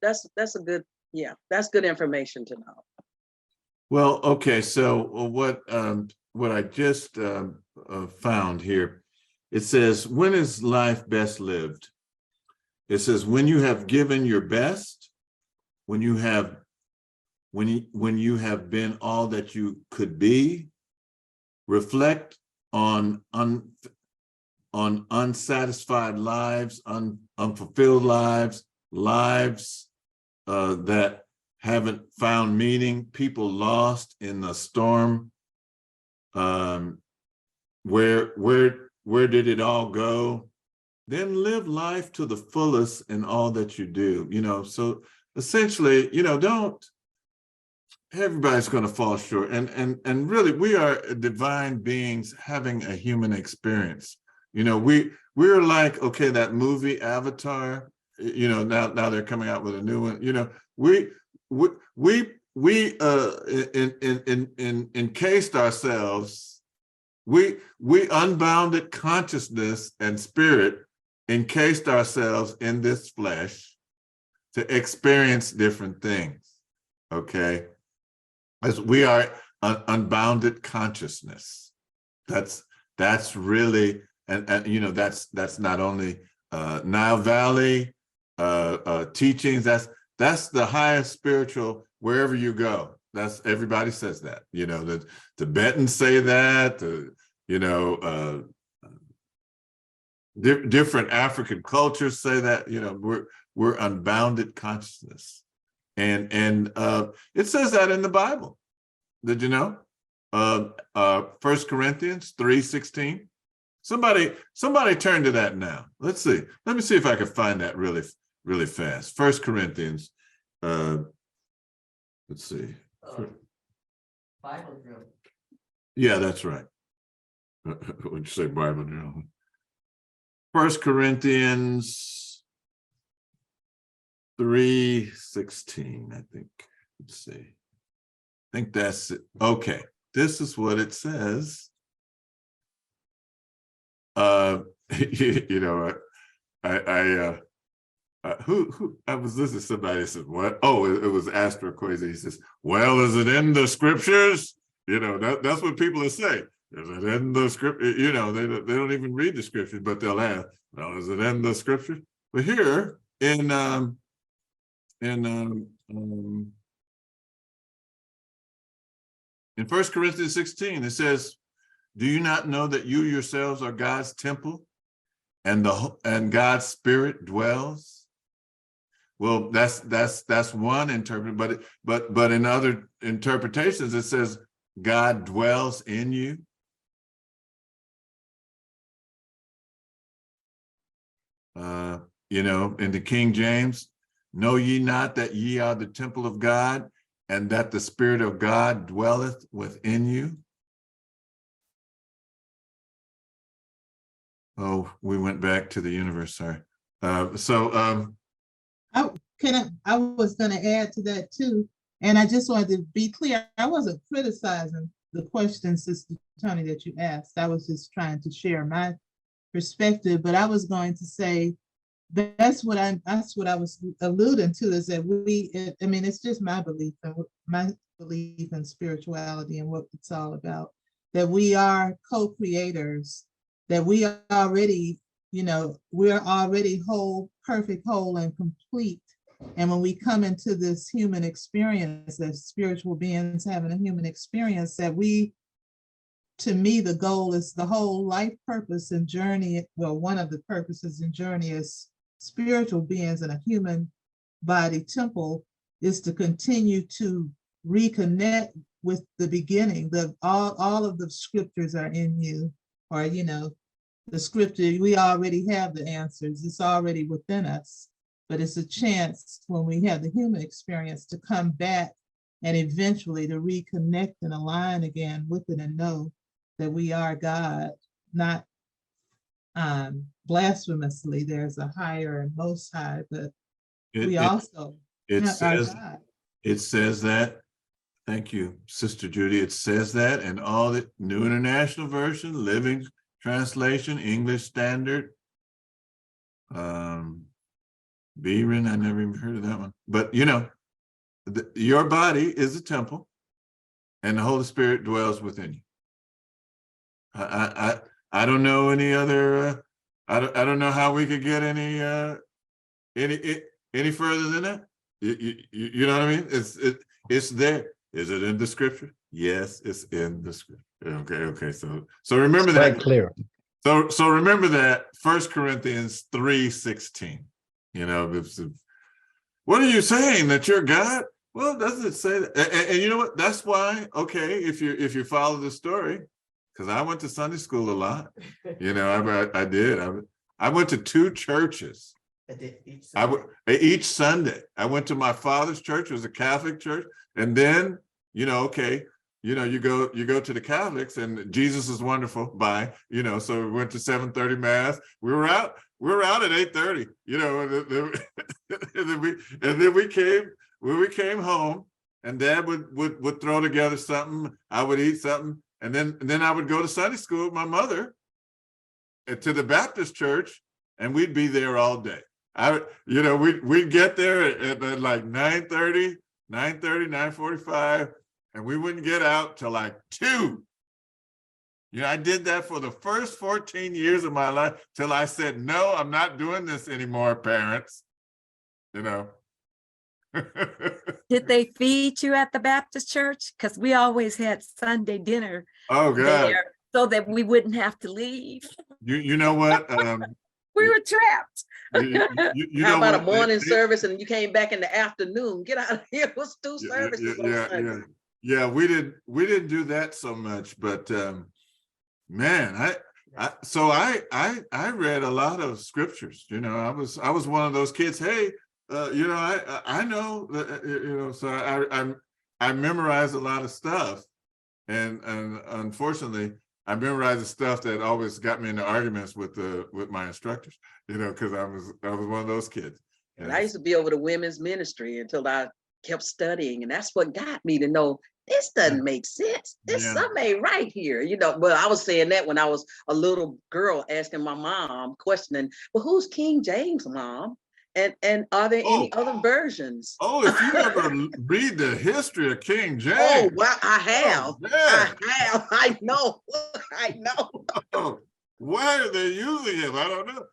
[SPEAKER 2] good, that's good information to know.
[SPEAKER 1] Well, okay, so what I just found here, it says, when is life best lived? It says, when you have given your best, when you have been all that you could be, reflect on unsatisfied lives, unfulfilled lives that haven't found meaning, people lost in the storm. Where did it all go? Then live life to the fullest in all that you do. So essentially, don't. Everybody's going to fall short, and really, we are divine beings having a human experience. We're like, okay, that movie Avatar. Now they're coming out with a new one. We encased ourselves. We unbounded consciousness and spirit encased ourselves in this flesh to experience different things. Okay, as we are unbounded consciousness. That's really, and that's not only Nile Valley teachings. That's the highest spiritual wherever you go. That's, everybody says that. The Tibetans say that. Different African cultures say that. We're unbounded consciousness, and it says that in the Bible. Did you know? 1 Corinthians 3:16. Somebody turn to that now. Let's see. Let me see if I can find that really fast. 1 Corinthians. Let's see.
[SPEAKER 2] Bible drill.
[SPEAKER 1] Yeah, that's right. Would you say Bible drill? 1 Corinthians 3:16, I think. Let's see. think that's it. Okay. This is what it says. You know, who I was listening to somebody that said, what? Oh, it was Astro Crazy. He says, well, is it in the scriptures? You know, that's what people are saying. Is it in the script? You know, they don't even read the scriptures, but they'll ask, well, is it in the scriptures? But here in 1 Corinthians 16, it says, do you not know that you yourselves are God's temple and God's spirit dwells? Well, that's one interpretation, but in other interpretations, it says God dwells in you. You know, in the King James, know ye not that ye are the temple of God, and that the Spirit of God dwelleth within you? Oh, we went back to the universe, sorry.
[SPEAKER 8] I was gonna add to that too, and I just wanted to be clear, I wasn't criticizing the question, Sister Tony, that you asked. I was just trying to share my perspective, but I was going to say that's what I was alluding to, is that I mean, it's just my belief in spirituality and what it's all about, that we are co-creators, that we already, you know, we're already whole, perfect, whole, and complete. And when we come into this human experience, as spiritual beings having a human experience, that to me, the goal is the whole life purpose and journey. Well, one of the purposes and journey is spiritual beings in a human body temple is to continue to reconnect with the beginning. All of the scriptures are in you, or, you know, the scripture, we already have the answers. It's already within us, but it's a chance when we have the human experience to come back and eventually to reconnect and align again with it and know that we are God, not blasphemously. There's a higher and most high, but we also are God.
[SPEAKER 1] It says that. Thank you, Sister Judy. It says that in all the New International Version, Living Translation, English Standard, Beerin, I never even heard of that one. But you know, your body is a temple, and the Holy Spirit dwells within you. I don't know any other. I don't know how we could get any further than that. You know what I mean? It's there. Is it in the scripture? Yes, it's in the scripture. Okay. So remember that.
[SPEAKER 6] Quite clear.
[SPEAKER 1] So remember that 1 Corinthians 3:16. You know, what are you saying, that you're God? Well, doesn't it say that? And you know what? That's why. Okay, if you follow the story, because I went to Sunday school a lot. You know, I did. I went to 2 churches. Each Sunday. I went to my father's church. It was a Catholic church, and then, you know, okay, you know, you go to the Catholics, and Jesus is wonderful. Bye. You know, so we went to 7:30 mass. We were out at 8:30. You know, and then we came home, and Dad would throw together something. I would eat something, and then I would go to Sunday school with my mother to the Baptist church, and we'd be there all day. We'd get there at like 9:30, 9:45, and we wouldn't get out till like 2. You know, I did that for the first 14 years of my life till I said, no, I'm not doing this anymore, parents. You know.
[SPEAKER 7] Did they feed you at the Baptist church? Because we always had Sunday dinner
[SPEAKER 1] Oh God.
[SPEAKER 7] there so that we wouldn't have to leave.
[SPEAKER 1] You know what?
[SPEAKER 7] We were trapped.
[SPEAKER 2] How about a morning service and you came back in the afternoon? Get out of here. It was 2 services on Sunday.
[SPEAKER 1] Yeah, we didn't do that so much, but man, I read a lot of scriptures. You know, I was one of those kids. Hey, you know, I know that, you know, so I memorized a lot of stuff, and unfortunately, I memorized the stuff that always got me into arguments with my instructors. You know, because I was one of those kids.
[SPEAKER 2] And I used to be over the women's ministry until I kept studying, and that's what got me to know this doesn't make sense. There's
[SPEAKER 1] Yeah.
[SPEAKER 2] something ain't right here, you know. But I was saying that when I was a little girl, asking my mom, questioning, well, who's King James, Mom? And are there any other versions?
[SPEAKER 1] Oh, if you ever read the history of King James.
[SPEAKER 2] Oh, well, I have.
[SPEAKER 1] Oh, yeah.
[SPEAKER 2] I have. I know. I know.
[SPEAKER 1] Oh, why are they using him? I don't know.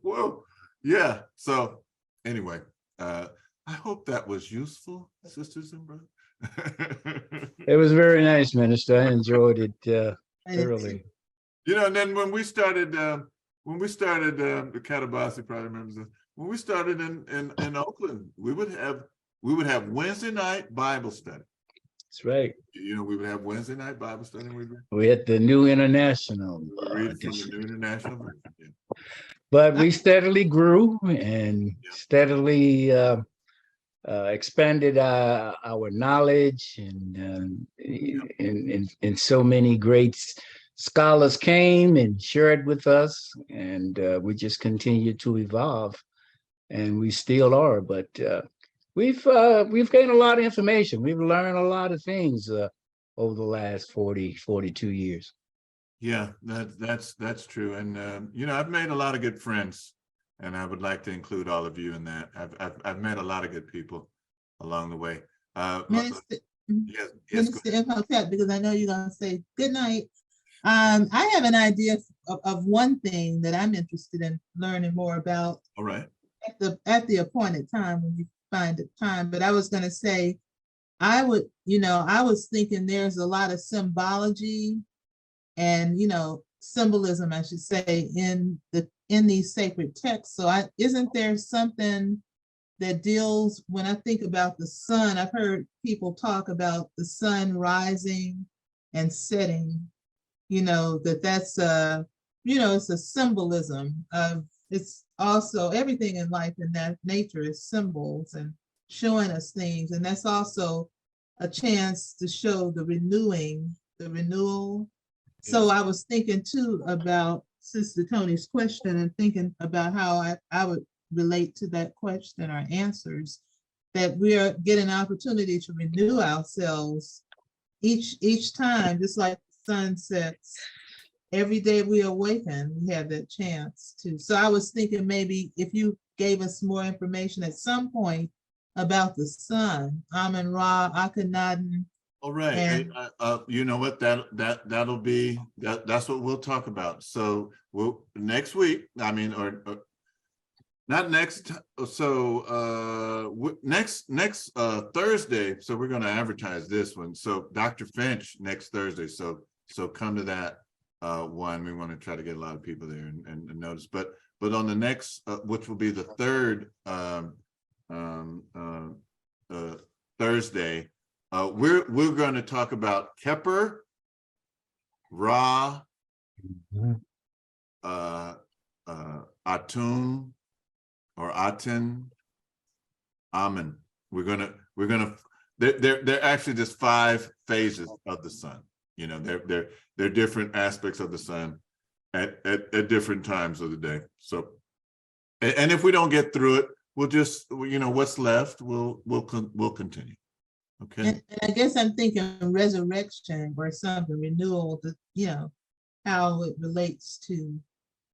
[SPEAKER 1] Well, yeah. So anyway, I hope that was useful, sisters and brothers.
[SPEAKER 6] It was very nice, Minister. I enjoyed it thoroughly.
[SPEAKER 1] You know, and then when we started the Catabasi probably remembers this. When we started in Oakland, we would have Wednesday night Bible study.
[SPEAKER 6] That's right.
[SPEAKER 1] You know, we would have Wednesday night Bible study. And
[SPEAKER 6] We had the New International.
[SPEAKER 1] read from the New International Version. Yeah.
[SPEAKER 6] But we steadily grew and steadily expanded our knowledge, and so many great scholars came and shared with us, and we just continued to evolve, and we still are. But we've gained a lot of information. We've learned a lot of things over the last 42 years.
[SPEAKER 1] Yeah, that's true. And you know, I've made a lot of good friends, and I would like to include all of you in that. I've met a lot of good people along the way.
[SPEAKER 8] Minister,
[SPEAKER 1] Yes, go
[SPEAKER 8] Minister Imhotep, because I know you're gonna say good night. I have an idea of one thing that I'm interested in learning more about
[SPEAKER 1] all right.
[SPEAKER 8] at the appointed time when you find the time. But I was gonna say, I was thinking there's a lot of symbology and, symbolism, I should say, in these sacred texts. So isn't there something that deals, when I think about the sun, I've heard people talk about the sun rising and setting, that's it's a symbolism of, it's also everything in life and that nature is symbols and showing us things. And that's also a chance to show the renewal. So I was thinking too about Sister Tony's question and thinking about how I would relate to that question or answers, that we are getting an opportunity to renew ourselves each time, just like the sun sets. Every day we awaken, we have that chance to. So I was thinking maybe if you gave us more information at some point about the sun, Amun Ra, Akhenaten.
[SPEAKER 1] All right.
[SPEAKER 8] And
[SPEAKER 1] you know what, that'll be that's what we'll talk about. So we'll next week, I mean, or not next, so next Thursday, so we're going to advertise this one. So Dr. Finch next Thursday, so come to that one. We want to try to get a lot of people there and notice, but on the next which will be the third Thursday, we're going to talk about Keper, Ra, Atum or Aten, Amen. We're gonna they're actually just 5 phases of the sun. They're different aspects of the sun at different times of the day. So, and if we don't get through it, we'll just, what's left, we'll continue. Okay.
[SPEAKER 8] And I guess I'm thinking resurrection or something, renewal, how it relates to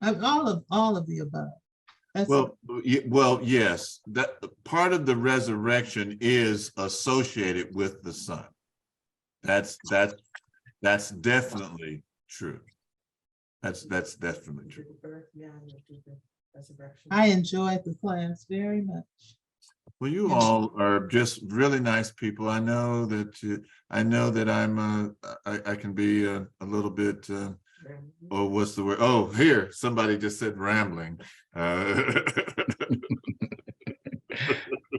[SPEAKER 8] all of the above.
[SPEAKER 1] Well, yes, that part of the resurrection is associated with the sun. That's definitely true. That's definitely true.
[SPEAKER 8] I enjoyed the class very much.
[SPEAKER 1] Well, you all are just really nice people. I know that I can be a little bit oh, what's the word? Oh, here, somebody just said rambling.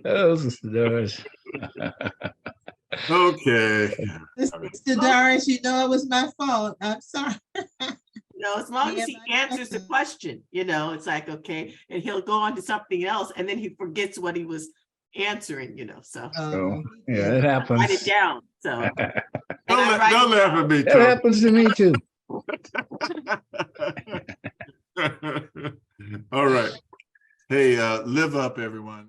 [SPEAKER 6] Those Doris.
[SPEAKER 1] Okay.
[SPEAKER 8] Mr. Doris, it was my fault. I'm sorry.
[SPEAKER 9] As long as he answers the question, it's like, okay, and he'll go on to something else, and then he forgets what he was answering, so.
[SPEAKER 6] Oh, yeah, it happens.
[SPEAKER 9] Write it down, so.
[SPEAKER 1] Don't laugh at me,
[SPEAKER 6] That
[SPEAKER 1] Tony.
[SPEAKER 6] happens to me too.
[SPEAKER 1] All right. Hey, live up, everyone.